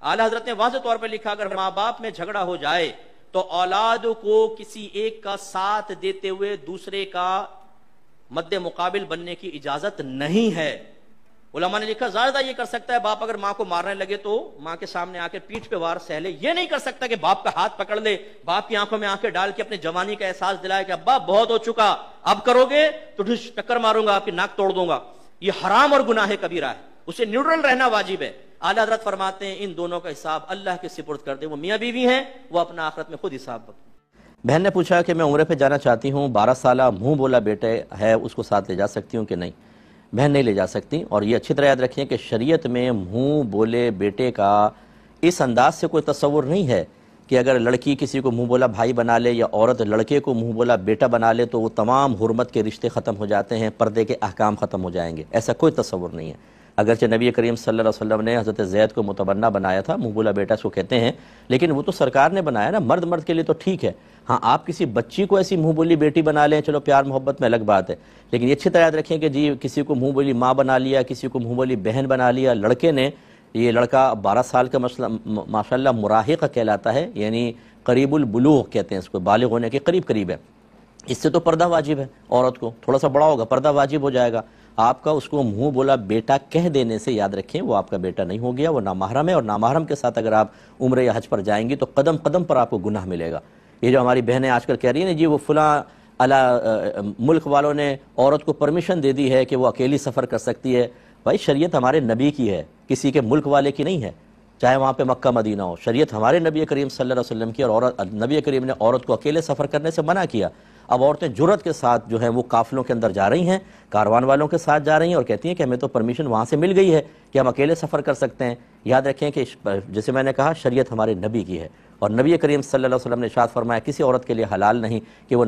اعلیٰ حضرت نے واضح طور پہ لکھا اگر ماں باپ میں جھگڑا ہو جائے تو اولاد کو کسی ایک کا ساتھ دیتے ہوئے دوسرے کا مد مقابل بننے کی اجازت نہیں ہے۔ علماء نے لکھا زیادہ یہ کر سکتا ہے باپ اگر ماں کو مارنے لگے تو ماں کے سامنے آ کے پیٹھ پہ وار سہ لے، یہ نہیں کر سکتا کہ باپ کا ہاتھ پکڑ لے، باپ کی آنکھوں میں آنکھیں ڈال کے اپنے جوانی کا احساس دلائے کہ ابا بہت ہو چکا، اب کرو گے تو ٹکر ماروں گا، آپ کی ناک توڑ دوں گا۔ یہ حرام اور گناہ کبیرہ ہے، اسے نیوٹرل رہنا واجب ہے۔ اعلیٰ حضرت فرماتے ہیں ان دونوں کا حساب اللہ کے سپرد کر دے، وہ میاں بیوی ہیں، وہ اپنا آخرت میں خود حساب بکیں۔ بہن نے پوچھا کہ میں عمرے پہ جانا چاہتی ہوں، 12 سالہ منہ بولا بیٹے ہے، اس کو ساتھ لے جا سکتی ہوں کہ نہیں؟ بہن نہیں لے جا سکتی، اور یہ اچھی طرح یاد رکھیں کہ شریعت میں منہ بولے بیٹے کا اس انداز سے کوئی تصور نہیں ہے کہ اگر لڑکی کسی کو منہ بولا بھائی بنا لے یا عورت لڑکے کو منہ بولا بیٹا بنا لے تو وہ تمام حرمت کے رشتے ختم ہو جاتے ہیں، پردے کے احکام ختم ہو جائیں گے، ایسا کوئی تصور نہیں ہے۔ اگرچہ نبی کریم صلی اللہ علیہ وسلم نے حضرت زید کو متبنہ بنایا تھا، منہ بولا بیٹا اس کو کہتے ہیں، لیکن وہ تو سرکار نے بنایا نا، مرد مرد کے لیے تو ٹھیک ہے۔ ہاں آپ کسی بچی کو ایسی منہ بولی بیٹی بنا لیں، چلو پیار محبت میں الگ بات ہے، لیکن یہ اچھی طرح یاد رکھیں کہ جی کسی کو منہ بولی ماں بنا لیا، کسی کو منہ بولی بہن بنا لیا، لڑکے نے، یہ لڑکا 12 سال کا ماشاءاللہ مراہق کہلاتا ہے، یعنی قریب البلوغ کہتے ہیں اس کو، بالغ ہونے کے قریب ہے، اس سے تو پردہ واجب ہے، عورت کو تھوڑا سا بڑا ہوگا پردہ واجب ہو جائے گا۔ آپ کا اس کو منہ بولا بیٹا کہہ دینے سے یاد رکھیں وہ آپ کا بیٹا نہیں ہو گیا، وہ نامحرم ہے، اور نامحرم کے ساتھ اگر آپ عمرے یا حج پر جائیں گی تو قدم قدم پر آپ کو گناہ ملے گا۔ یہ جو ہماری بہنیں آج کل کہہ رہی ہیں نا جی وہ فلاں ملک والوں نے عورت کو پرمیشن دے دی ہے کہ وہ اکیلی سفر کر سکتی ہے، بھائی شریعت ہمارے نبی کی ہے، کسی کے ملک والے کی نہیں ہے، چاہے وہاں پہ مکہ مدینہ ہو، شریعت ہمارے نبی کریم صلی اللہ علیہ وسلم کی، اور نبی کریم نے عورت کو اکیلے سفر کرنے سے منع کیا۔ اب عورتیں جرأت کے ساتھ جو ہیں وہ قافلوں کے اندر جا رہی ہیں، کاروان والوں کے ساتھ جا رہی ہیں، اور کہتی ہیں کہ ہمیں تو پرمیشن وہاں سے مل گئی ہے کہ ہم اکیلے سفر کر سکتے ہیں۔ یاد رکھیں کہ جیسے میں نے کہا شریعت ہمارے نبی کی ہے، اور نبی کریم صلی اللہ علیہ وسلم نے ارشاد فرمایا کسی عورت کے لیے حلال نہیں کہ وہ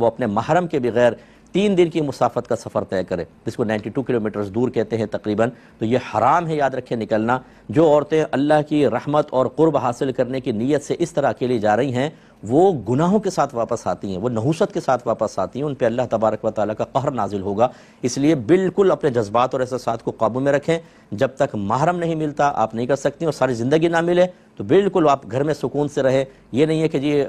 اپنے محرم کے بغیر 3 دن کی مسافت کا سفر طے کرے، جس کو 92 کلومیٹرز دور کہتے ہیں تقریباً، تو یہ حرام ہے، یاد رکھیں نکلنا۔ جو عورتیں اللہ کی رحمت اور قرب حاصل کرنے کی نیت سے اس طرح اکیلی جا رہی ہیں وہ گناہوں کے ساتھ واپس آتی ہیں، وہ نحوست کے ساتھ واپس آتی ہیں، ان پہ اللہ تبارک و تعالیٰ کا قہر نازل ہوگا۔ اس لیے بالکل اپنے جذبات اور احساسات کو قابو میں رکھیں، جب تک محرم نہیں ملتا آپ نہیں کر سکتی، اور ساری زندگی نہ ملے تو بالکل آپ گھر میں سکون سے رہیں۔ یہ نہیں ہے کہ جی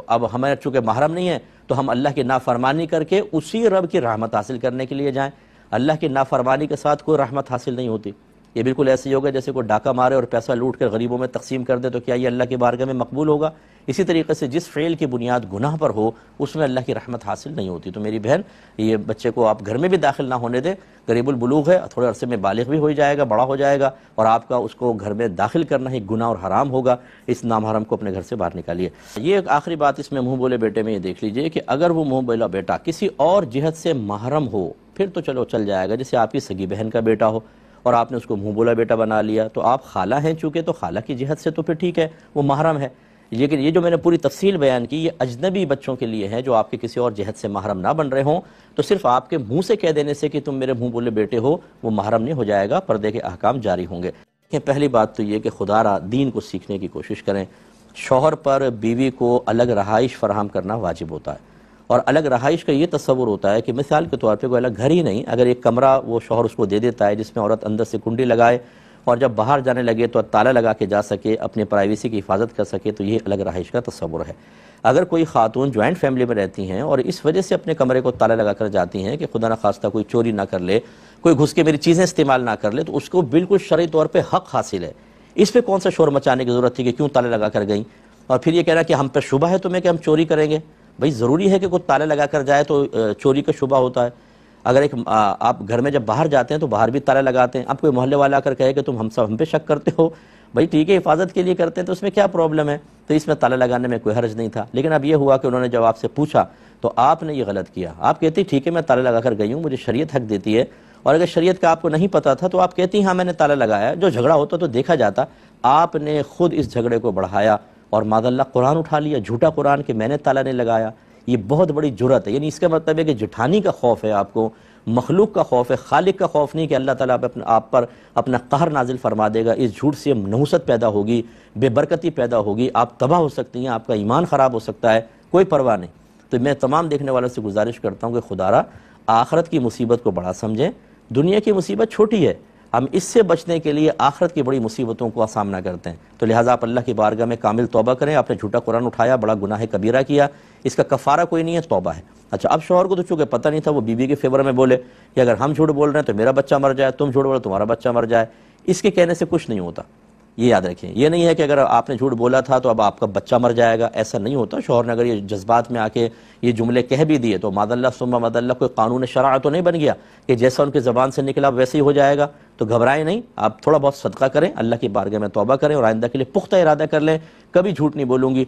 اب ہمیں چونکہ محرم نہیں ہے تو ہم اللہ کی نافرمانی کر کے اسی رب کی رحمت حاصل کرنے کے لیے جائیں۔ اللہ کی نافرمانی کے ساتھ کوئی رحمت حاصل نہیں ہوتی۔ یہ بالکل ایسے ہی ہوگا جیسے کوئی ڈاکہ مارے اور پیسہ لوٹ کر غریبوں میں تقسیم کر دے، تو کیا یہ اللہ کی بارگاہ میں مقبول ہوگا؟ اسی طریقے سے جس فعل کی بنیاد گناہ پر ہو اس میں اللہ کی رحمت حاصل نہیں ہوتی۔ تو میری بہن یہ بچے کو آپ گھر میں بھی داخل نہ ہونے دیں، قریب البلوغ ہے، تھوڑے عرصے میں بالغ بھی ہو جائے گا، بڑا ہو جائے گا، اور آپ کا اس کو گھر میں داخل کرنا ہی گناہ اور حرام ہوگا۔ اس نامحرم کو اپنے گھر سے باہر نکالیے۔ یہ ایک آخری بات اس میں منہ بولے بیٹے میں یہ دیکھ لیجئے کہ اگر وہ منہ بولا بیٹا کسی اور جہت سے محرم ہو پھر تو چلو چل جائے گا، جیسے آپ کی سگی بہن کا بیٹا ہو اور آپ نے اس کو منہ بولا بیٹا بنا لیا تو آپ خالہ ہیں چونکہ، تو خالہ کی جہت سے تو پھر ٹھیک ہے، وہ محرم ہے۔ لیکن یہ جو میں نے پوری تفصیل بیان کی یہ اجنبی بچوں کے لیے ہے جو آپ کے کسی اور جہت سے محرم نہ بن رہے ہوں، تو صرف آپ کے منہ سے کہہ دینے سے کہ تم میرے منہ بولے بیٹے ہو وہ محرم نہیں ہو جائے گا، پردے کے احکام جاری ہوں گے۔ پہلی بات تو یہ کہ خدا را دین کو سیکھنے کی کوشش کریں۔ شوہر پر بیوی کو الگ رہائش فراہم کرنا واجب ہوتا ہے، اور الگ رہائش کا یہ تصور ہوتا ہے کہ مثال کے طور پہ کوئی الگ گھر ہی نہیں، اگر ایک کمرہ وہ شوہر اس کو دے دیتا ہے جس میں عورت اندر سے کنڈی لگائے اور جب باہر جانے لگے تو تالا لگا کے جا سکے، اپنے پرائیویسی کی حفاظت کر سکے، تو یہ الگ رہائش کا تصور ہے۔ اگر کوئی خاتون جوائنٹ فیملی میں رہتی ہیں اور اس وجہ سے اپنے کمرے کو تالا لگا کر جاتی ہیں کہ خدا نخواستہ کوئی چوری نہ کر لے، کوئی گھس کے میری چیزیں استعمال نہ کر لے، تو اس کو بالکل شرعی طور پہ حق حاصل ہے۔ اس پہ کون سا شور مچانے کی ضرورت تھی کہ کیوں تالے لگا کر گئیں، اور پھر یہ کہنا کہ ہم پہ شبہ ہے تمہیں کہ ہم چوری کریں گے۔ بھئی ضروری ہے کہ کوئی تالے لگا کر جائے تو چوری کا شبہ ہوتا ہے؟ اگر آپ گھر میں جب باہر جاتے ہیں تو باہر بھی تالے لگاتے ہیں، اب کوئی محلے والا آ کر کہے کہ تم ہم پہ شک کرتے ہو، بھئی ٹھیک ہے حفاظت کے لیے کرتے ہیں تو اس میں کیا پرابلم ہے، تو اس میں تالا لگانے میں کوئی حرج نہیں تھا۔ لیکن اب یہ ہوا کہ انہوں نے جب آپ سے پوچھا تو آپ نے یہ غلط کیا، آپ کہتی ٹھیک ہے میں تالا لگا کر گئی ہوں، مجھے شریعت حق دیتی ہے، اور اگر شریعت کا آپ کو نہیں پتا تھا تو آپ کہتی ہاں میں نے تالا لگایا، جو جھگڑا ہوتا تو دیکھا جاتا۔ آپ نے خود اس جھگڑے کو بڑھایا اور معاذ اللہ قرآن اٹھا لیا، جھوٹا قرآن کہ میں نے تالا نہیں لگایا۔ یہ بہت بڑی جرأت ہے، یعنی اس کا مطلب ہے کہ جٹھانی کا خوف ہے آپ کو، مخلوق کا خوف ہے، خالق کا خوف نہیں کہ اللہ تعالیٰ آپ پر اپنا قہر نازل فرما دے گا۔ اس جھوٹ سے نحوست پیدا ہوگی، بے برکتی پیدا ہوگی، آپ تباہ ہو سکتی ہیں، آپ کا ایمان خراب ہو سکتا ہے، کوئی پرواہ نہیں۔ تو میں تمام دیکھنے والوں سے گزارش کرتا ہوں کہ خدا را آخرت کی مصیبت کو بڑا سمجھیں، دنیا کی مصیبت چھوٹی ہے۔ ہم اس سے بچنے کے لیے آخرت کی بڑی مصیبتوں کا سامنا کرتے ہیں. تو لہٰذا آپ اللہ کی بارگاہ میں کامل توبہ کریں. آپ نے جھوٹا قرآن اٹھایا، بڑا گناہ کبیرہ کیا، اس کا کفارہ کوئی نہیں ہے، توبہ ہے. اچھا، اب شوہر کو تو چونکہ پتہ نہیں تھا، وہ بیوی کے فیور میں بولے کہ اگر ہم جھوٹ بول رہے ہیں تو میرا بچہ مر جائے، تم جھوٹ بولو تمہارا بچہ مر جائے. اس کے کہنے سے کچھ نہیں ہوتا، یہ یاد رکھیں. یہ نہیں ہے کہ اگر آپ نے جھوٹ بولا تھا تو اب آپ کا بچہ مر جائے گا، ایسا نہیں ہوتا. شوہر نے اگر یہ جذبات میں آ کے یہ جملے کہہ بھی دیے تو معاذ اللہ ثم معاذ اللہ کوئی قانون شرع تو نہیں بن گیا کہ جیسا ان کی زبان سے نکلا ویسے ہی ہو جائے گا. تو گھبرائیں نہیں، آپ تھوڑا بہت صدقہ کریں، اللہ کی بارگاہ میں توبہ کریں اور آئندہ کے لیے پختہ ارادہ کر لیں کبھی جھوٹ نہیں بولوں گی.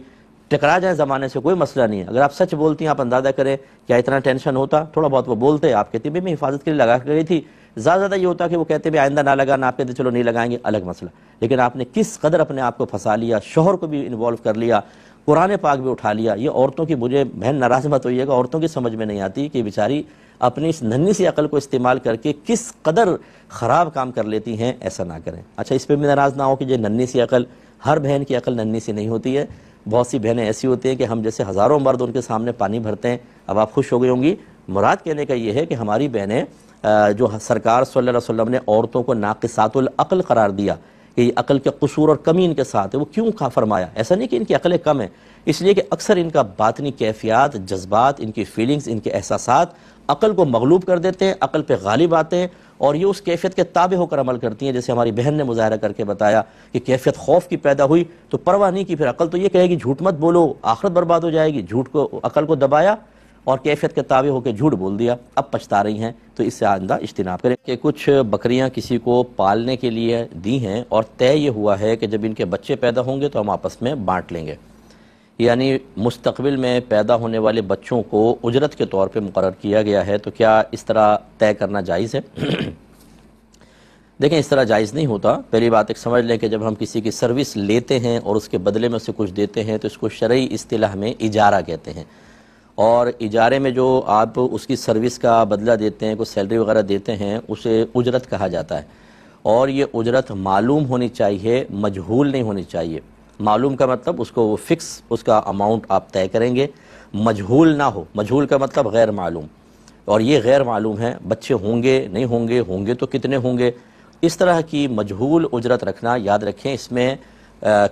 ٹکرا جائیں زمانے سے کوئی مسئلہ نہیں ہے. اگر آپ سچ بولتی ہیں، آپ اندازہ کریں کیا اتنا ٹینشن ہوتا. تھوڑا بہت وہ بولتے، آپ کہتی بھی میں حفاظت کے لیے لگا گئی تھی. زیادہ یہ ہوتا کہ وہ کہتے بھی آئندہ نہ لگانا، آپ کہتے چلو نہیں لگائیں گے، الگ مسئلہ. لیکن آپ نے کس قدر اپنے آپ کو پھنسا لیا، شوہر کو بھی انوالو کر لیا، قرآن پاک بھی اٹھا لیا. یہ عورتوں کی، مجھے بہن ناراض مت ہوئیے گا، عورتوں کی سمجھ میں نہیں آتی کہ بیچاری اپنی اس ننھی سی عقل کو استعمال کر کے کس قدر خراب کام کر لیتی ہیں. ایسا نہ کریں. اچھا، اس پہ بھی ناراض نہ ہو کہ یہ ننھی سی عقل، ہر بہن کی عقل ننھی سی نہیں ہوتی ہے. بہت سی بہنیں ایسی ہوتی ہیں کہ ہم جیسے ہزاروں مرد ان کے سامنے پانی بھرتے ہیں. اب آپ خوش ہو گئی ہوں گی. مراد کہنے کا یہ ہے کہ ہماری بہنیں جو سرکار صلی اللہ علیہ وسلم نے عورتوں کو ناقصات العقل قرار دیا کہ یہ عقل کے قصور اور کمی ان کے ساتھ ہے، وہ کیوں فرمایا؟ ایسا نہیں کہ ان کی عقلیں کم ہیں، اس لیے کہ اکثر ان کا باطنی کیفیات، جذبات، ان کی فیلنگز، ان کے احساسات عقل کو مغلوب کر دیتے ہیں، عقل پہ غالب آتے ہیں اور یہ اس کیفیت کے تابع ہو کر عمل کرتی ہیں. جیسے ہماری بہن نے مظاہرہ کر کے بتایا کہ کیفیت خوف کی پیدا ہوئی تو پرواہ نہیں کی. پھر عقل تو یہ کہے گی جھوٹ مت بولو، آخرت برباد ہو جائے گی. جھوٹ کو، عقل کو دبایا اور کیفیت کے تابع ہو کے جھوٹ بول دیا، اب پچھتا رہی ہیں. تو اس سے آئندہ اجتناب کریں. کہ کچھ بکریاں کسی کو پالنے کے لیے دی ہیں اور طے یہ ہوا ہے کہ جب ان کے بچے پیدا ہوں گے تو ہم آپس میں بانٹ لیں گے. یعنی مستقبل میں پیدا ہونے والے بچوں کو اجرت کے طور پہ مقرر کیا گیا ہے. تو کیا اس طرح طے کرنا جائز ہے؟ دیکھیں، اس طرح جائز نہیں ہوتا. پہلی بات ایک سمجھ لیں کہ جب ہم کسی کی سروس لیتے ہیں اور اس کے بدلے میں اسے کچھ دیتے ہیں تو اس کو شرعی اصطلاح میں اجارہ کہتے ہیں. اور اجارے میں جو آپ اس کی سروس کا بدلہ دیتے ہیں، کوئی سیلری وغیرہ دیتے ہیں، اسے اجرت کہا جاتا ہے. اور یہ اجرت معلوم ہونی چاہیے، مجہول نہیں ہونی چاہیے. معلوم کا مطلب اس کو وہ فکس، اس کا اماؤنٹ آپ طے کریں گے. مجہول نہ ہو، مجہول کا مطلب غیر معلوم، اور یہ غیر معلوم ہے. بچے ہوں گے نہیں ہوں گے، ہوں گے تو کتنے ہوں گے. اس طرح کی مجہول اجرت رکھنا، یاد رکھیں اس میں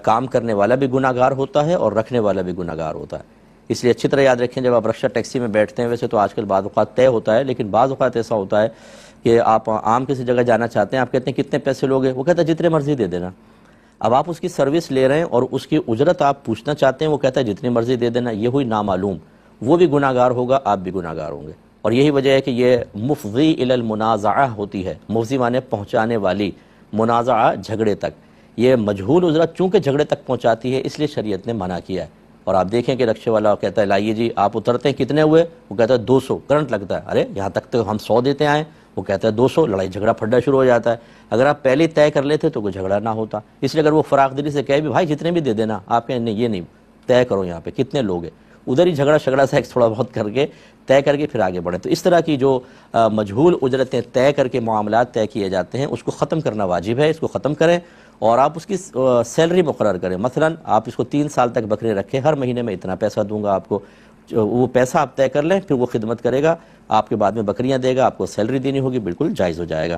کام کرنے والا بھی گناہ گار ہوتا ہے اور رکھنے والا بھی گناہ گار ہوتا ہے. اس لیے اچھی طرح یاد رکھیں جب آپ رکشہ ٹیکسی میں بیٹھتے ہیں، ویسے تو آج کل بعض اوقات طے ہوتا ہے، لیکن بعض اوقات ایسا ہوتا ہے کہ آپ عام کسی جگہ جانا چاہتے ہیں، آپ کہتے ہیں کتنے پیسے لوگے، وہ کہتا ہے جتنے مرضی دے دینا. اب آپ اس کی سروس لے رہے ہیں اور اس کی اجرت آپ پوچھنا چاہتے ہیں، وہ کہتا ہے جتنی مرضی دے دینا. یہ ہوئی نامعلوم، وہ بھی گناہ گار ہوگا، آپ بھی گناہ گار ہوں گے. اور یہی وجہ ہے کہ یہ مفضی الی المنازعہ ہوتی ہے. مفضی معنی پہنچانے والی، منازعہ جھگڑے تک. یہ مجہول اجرت چونکہ جھگڑے تک پہنچاتی ہے اس لیے شریعت نے منع کیا ہے. اور آپ دیکھیں کہ رکشے والا کہتا ہے لائیے جی، آپ اترتے ہیں کتنے ہوئے، وہ کہتا ہے 200. کرنٹ لگتا ہے، ارے یہاں تک تو ہم 100 دیتے آئیں، وہ کہتا ہے 200. لڑائی جھگڑا پھڈا شروع ہو جاتا ہے. اگر آپ پہلے ہی طے کر لیتے تو کوئی جھگڑا نہ ہوتا. اس لیے اگر وہ فراخ دلی سے کہے بھی بھائی جتنے بھی دے دینا، آپ کہیں نہیں، یہ نہیں، طے کرو یہاں پہ کتنے لوگ ہیں. ادھر ہی جھگڑا شگڑا سا ایک تھوڑا بہت کر کے طے کر کے پھر آگے بڑھیں. تو اس طرح کی جو مجہول اجرتیں طے کر کے معاملات طے کیے جاتے ہیں، اس کو ختم کرنا واجب ہے. اس کو ختم کریں اور آپ اس کی سیلری مقرر کریں. مثلا آپ اس کو 3 سال تک بکرے رکھیں، ہر مہینے میں اتنا پیسہ دوں گا آپ کو. وہ پیسہ آپ طے کر لیں، پھر وہ خدمت کرے گا آپ کے، بعد میں بکریاں دے گا، آپ کو سیلری دینی ہوگی، بالکل جائز ہو جائے گا.